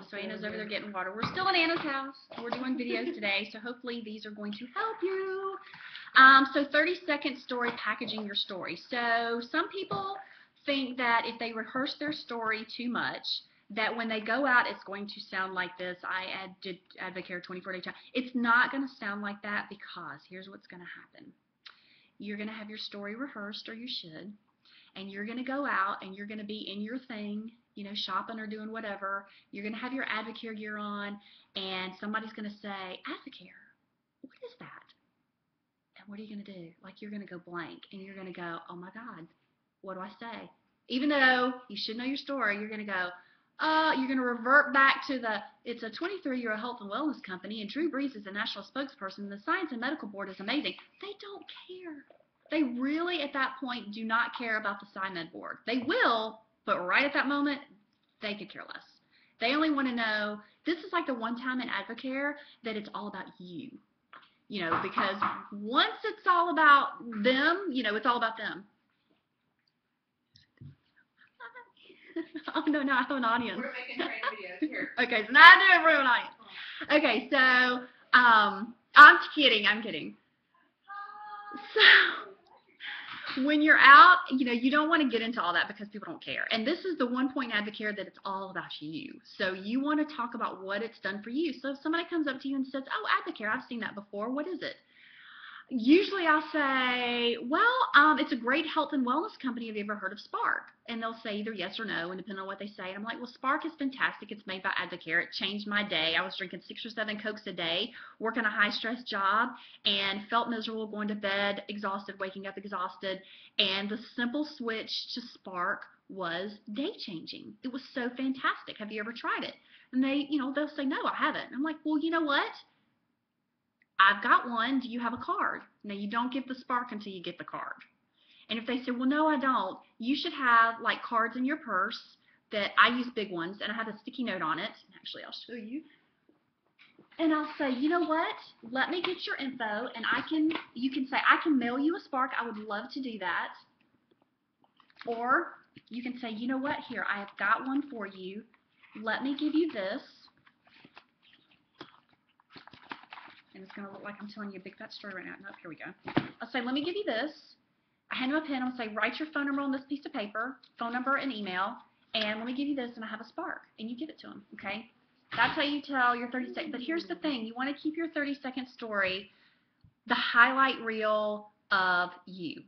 So Anna's over there getting water. We're still in Anna's house. We're doing videos today, so hopefully these are going to help you. So 30-second story, packaging your story. So some people think that if they rehearse their story too much, that when they go out, it's going to sound like this. I did Advocare 24-day challenge. It's not going to sound like that because here's what's going to happen. You're going to have your story rehearsed, or you should, and you're going to go out and you're going to be in your thing, you know, shopping or doing whatever. You're going to have your Advocare gear on, and somebody's going to say, Advocare, what is that? And what are you going to do? Like, you're going to go blank, and you're going to go, oh my God, what do I say? Even though you should know your story, you're going to go, you're going to revert back to it's a 23-year-old health and wellness company, and Drew Brees is the national spokesperson, and the Science and Medical Board is amazing. They don't care. They really, at that point, do not care about the SciMed board. They will, but right at that moment, they could care less. They only want to know, this is like the one time in Advocare that it's all about you. You know, because once it's all about them, you know, it's all about them. Oh, no, I have an audience. We're making training videos here. Okay, so now I do have an audience. Okay, so, I'm kidding. So, when you're out, you know, you don't want to get into all that because people don't care. And this is the one point in Advocare that it's all about you. So you want to talk about what it's done for you. So if somebody comes up to you and says, oh, Advocare, I've seen that before. What is it? Usually I'll say, well, it's a great health and wellness company. Have you ever heard of Spark? And they'll say either yes or no, and depending on what they say. And I'm like, well, Spark is fantastic. It's made by Advocare. It changed my day. I was drinking 6 or 7 Cokes a day, working a high-stress job, and felt miserable going to bed exhausted, waking up exhausted. And the simple switch to Spark was day-changing. It was so fantastic. Have you ever tried it? And they, you know, they'll say, no, I haven't. I'm like, well, you know what? I've got one. Do you have a card? Now, you don't get the Spark until you get the card. And if they say, well, no, I don't, you should have like cards in your purse that I use big ones, and I have a sticky note on it. Actually, I'll show you. And I'll say, you know what? Let me get your info, and you can say, I can mail you a Spark. I would love to do that. Or you can say, you know what? Here, I have got one for you. Let me give you this. And it's going to look like I'm telling you a big fat story right now. Nope, here we go. I'll say, let me give you this. I hand them a pen. I'll say, write your phone number on this piece of paper, phone number and email, and let me give you this, and I have a Spark. And you give it to them, okay? That's how you tell your 30 seconds. But here's the thing. You want to keep your 30-second story the highlight reel of you,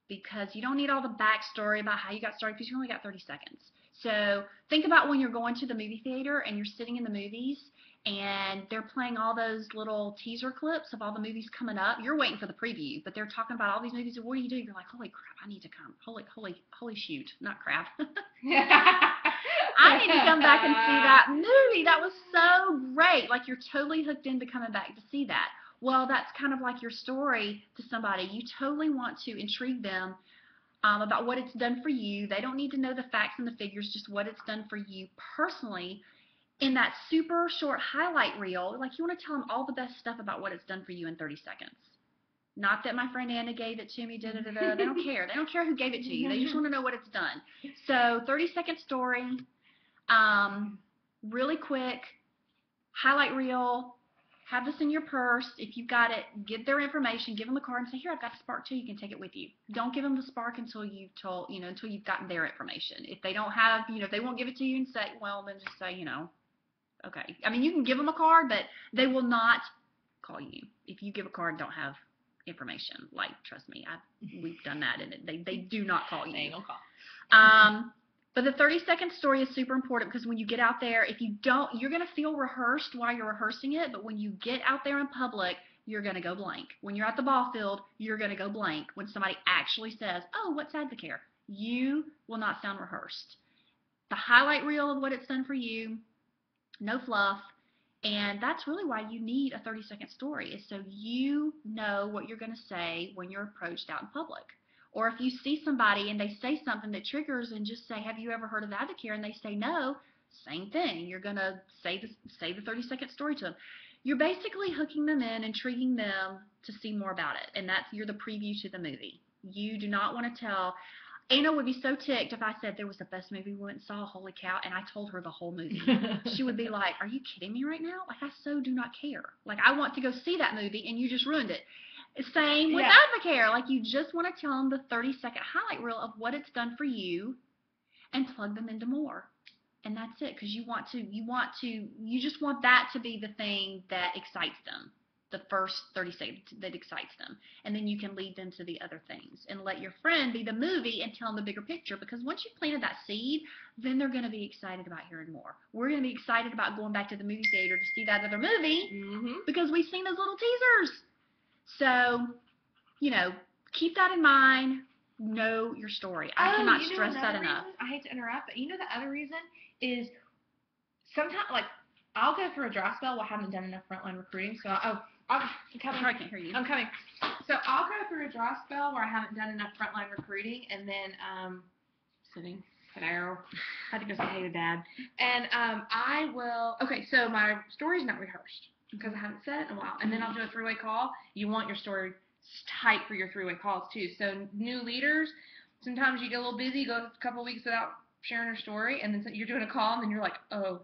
because you don't need all the backstory about how you got started, because you only got 30 seconds. So think about when you're going to the movie theater and you're sitting in the movies, and they're playing all those little teaser clips of all the movies coming up. You're waiting for the preview, but they're talking about all these movies, and what do? You're like, holy crap, I need to come. Holy shoot, not crap. I need to come back and see that movie. That was so great. Like, you're totally hooked into coming back to see that. Well, that's kind of like your story to somebody. You totally want to intrigue them about what it's done for you. They don't need to know the facts and the figures, just what it's done for you personally. In that super short highlight reel, like, you want to tell them all the best stuff about what it's done for you in 30 seconds. Not that my friend Anna gave it to me, da-da-da-da. They don't care. They don't care who gave it to you. They just want to know what it's done. So 30-second story, really quick, highlight reel, have this in your purse. If you've got it, get their information, give them the card, and say, here, I've got the Spark too. You can take it with you. Don't give them the Spark until you've until you've gotten their information. If they don't have, if they won't give it to you and say, well, then just say, okay. I mean, you can give them a card, but they will not call you if you give a card and don't have information. Like, trust me, we've done that, and they do not call you. They ain't gonna call. But the 30-second story is super important, because when you get out there, if you don't, you're going to feel rehearsed while you're rehearsing it, but when you get out there in public, you're going to go blank. When you're at the ball field, you're going to go blank. When somebody actually says, oh, what's Advocare? You will not sound rehearsed. The highlight reel of what it's done for you, no fluff, and that's really why you need a 30-second story, is so you know what you're going to say when you're approached out in public. Or if you see somebody and they say something that triggers, and just say, have you ever heard of Advocare? And they say no, same thing. You're going to say the 30-second story to them. You're basically hooking them in, intriguing them to see more about it, and you're the preview to the movie. You do not want to tell. Anna would be so ticked if I said there was the best movie we went and saw, holy cow, and I told her the whole movie. She would be like, are you kidding me right now? Like, I so do not care. Like, I want to go see that movie, and you just ruined it. Same with Advocare. Like, you just want to tell them the 30-second highlight reel of what it's done for you and plug them into more. And that's it, because you just want that to be the thing that excites them, the first 30 seconds that excites them. And then you can lead them to the other things and let your friend be the movie and tell them the bigger picture, because once you planted that seed, then they're going to be excited about hearing more. We're going to be excited about going back to the movie theater to see that other movie because we've seen those little teasers. So, keep that in mind. Know your story. I cannot stress that enough. I hate to interrupt, but the other reason is sometimes, like, I'll go through a dry spell where I haven't done enough frontline recruiting. So, I'm coming. I can't hear you. I'm coming. So, I'll go through a dry spell where I haven't done enough frontline recruiting, and then, sitting at Arrow, had to go say hey to Dad. And, I will, okay, so my story's not rehearsed because I haven't said it in a while. And then I'll do a three-way call. You want your story tight for your three-way calls, too. So, new leaders, sometimes you get a little busy, go a couple weeks without sharing your story, and then you're doing a call, and then you're like, oh,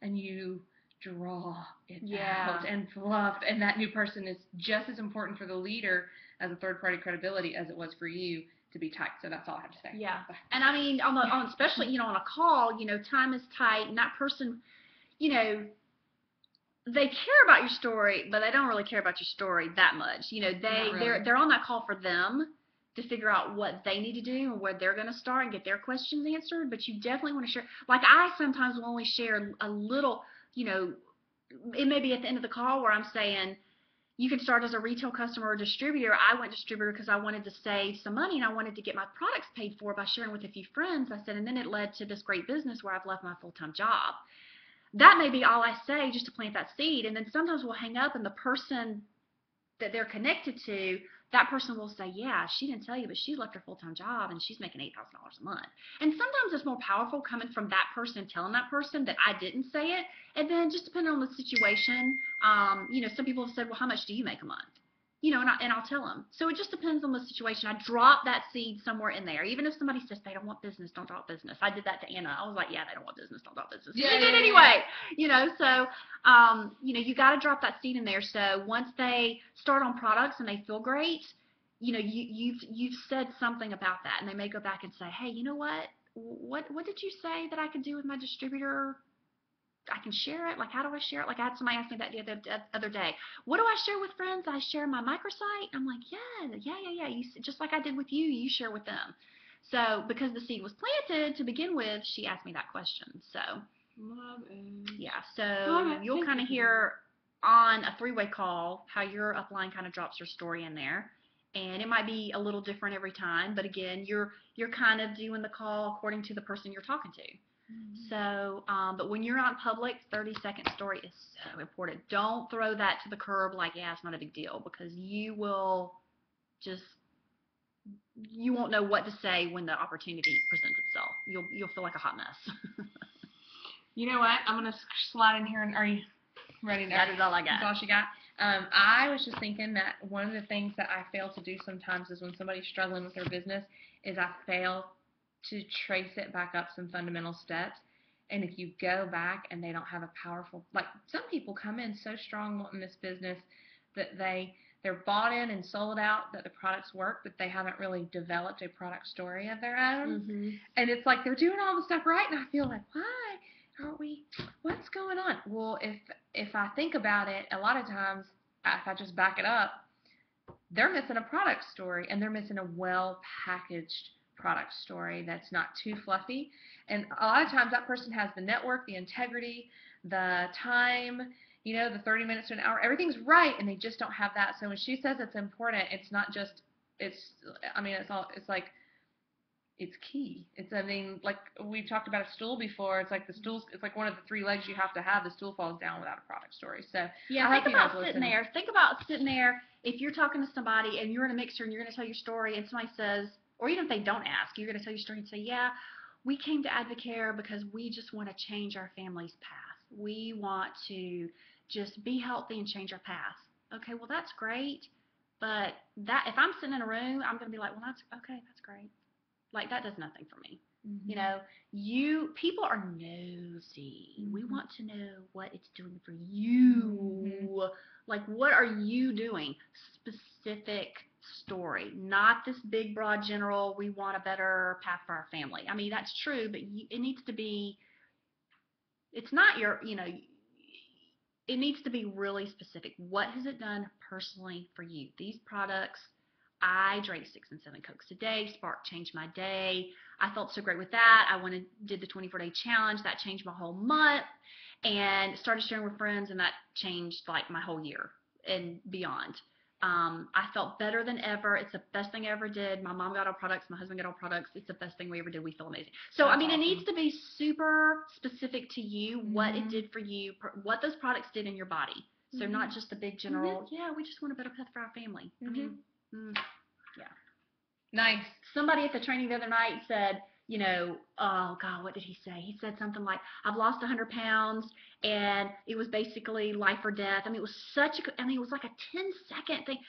and you draw it out and fluff, and that new person is just as important for the leader as a third-party credibility as it was for you to be tight. So that's all I have to say. Yeah, and I mean, especially on a call, time is tight, and that person, they care about your story, but they don't really care about your story that much. They're on that call for them to figure out what they need to do and where they're going to start and get their questions answered. But you definitely want to share. Like, I sometimes will only share a little, it may be at the end of the call where I'm saying, you can start as a retail customer or distributor. I went distributor because I wanted to save some money and I wanted to get my products paid for by sharing with a few friends. I said, and then it led to this great business where I've left my full-time job. That may be all I say just to plant that seed. And then sometimes we'll hang up and the person that they're connected to, that person will say, yeah, she didn't tell you, but she left her full-time job and she's making $8,000 a month. And sometimes it's more powerful coming from that person telling that person that I didn't say it. And then just depending on the situation, some people have said, well, how much do you make a month? And I'll tell them. So it just depends on the situation. I drop that seed somewhere in there. Even if somebody says they don't want business, don't drop business. I did that to Anna. I was like, yeah, they don't want business, don't drop business. Yeah, they did anyway. So, you got to drop that seed in there. So once they start on products and they feel great, you've said something about that, and they may go back and say, hey, you know what? What did you say that I could do with my distributor? I can share it. Like, how do I share it? Like, I had somebody ask me that the other day. What do I share with friends? I share my microsite. I'm like, yeah. Just like I did with you, you share with them. So, because the seed was planted to begin with, she asked me that question. So, Love it. yeah. So, you'll kind of hear on a three-way call how your upline kind of drops your story in there. And it might be a little different every time. But again, you're kind of doing the call according to the person you're talking to. So, but when you're out in public, 30-second story is so important. Don't throw that to the curb like, yeah, it's not a big deal, because you won't know what to say when the opportunity presents itself. You'll feel like a hot mess. You know what? I'm going to slide in here, and are you ready now? That is all I got. That's all she got? I was just thinking that one of the things that I fail to do sometimes is when somebody's struggling with their business is I fail to trace it back up some fundamental steps. And if you go back and they don't have a powerful, like, some people come in so strong wanting this business that they're bought in and sold out that the products work, but they haven't really developed a product story of their own. And it's like they're doing all the stuff right, and I feel like, why aren't we, what's going on? Well, if I think about it, a lot of times, if I just back it up, they're missing a product story, and they're missing a well-packaged product story that's not too fluffy. And a lot of times that person has the network, the integrity, the time, the 30 minutes to an hour, everything's right, and they just don't have that. So when she says it's important, it's not just, it's key. Like we've talked about a stool before. It's like the stool, it's like one of the three legs you have to have. The stool falls down without a product story. So yeah, think about sitting there. If you're talking to somebody and you're in a mixer and you're going to tell your story, and somebody says, or even if they don't ask, you're going to tell your story and say, yeah, we came to Advocare because we just want to change our family's path. We want to just be healthy and change our path. Okay, well, that's great. But if I'm sitting in a room, I'm going to be like, well, that's great. Like, that does nothing for me. Mhm. You know, people are nosy. We Mhm. want to know what it's doing for you. Mhm. Like, what are you doing? Specific story, not this big, broad, general, we want a better path for our family. I mean, that's true, but it needs to be, it's not your, it needs to be really specific. What has it done personally for you? These products, I drank 6 and 7 Cokes a day. Spark changed my day. I felt so great with that. I did the 24-day challenge. That changed my whole month, and started sharing with friends, and that changed like my whole year and beyond. I felt better than ever. It's the best thing I ever did. My mom got all products. My husband got all products. It's the best thing we ever did. We feel amazing. So, I That's mean, it awesome. needs to be super specific to you, what it Mhm. did for you, what those products did in your body. So, Mhm. not just the big general, yeah, we just want a better path for our family. I mean, Nice. somebody at the training the other night said, oh God, what did he say? He said something like, I've lost 100 pounds, and it was basically life or death. I mean, it was it was like a 10-second thing.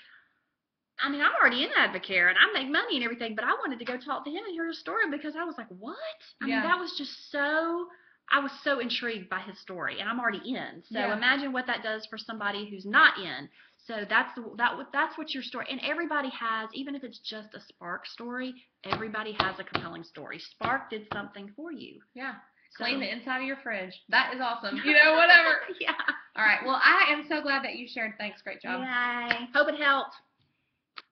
I mean, I'm already in Advocare, and I make money and everything, but I wanted to go talk to him and hear his story because I was like, what? I mean, Yeah. that was just I was so intrigued by his story, and I'm already in. So Yeah. imagine what that does for somebody who's not in. So that's what your story, and everybody has, even if it's just a Spark story, everybody has a compelling story. Spark did something for you. Yeah. So, Clean the inside of your fridge. That is awesome. Whatever. Yeah. All right. Well, I am so glad that you shared. Thanks. Great job. Yay. Hope it helped.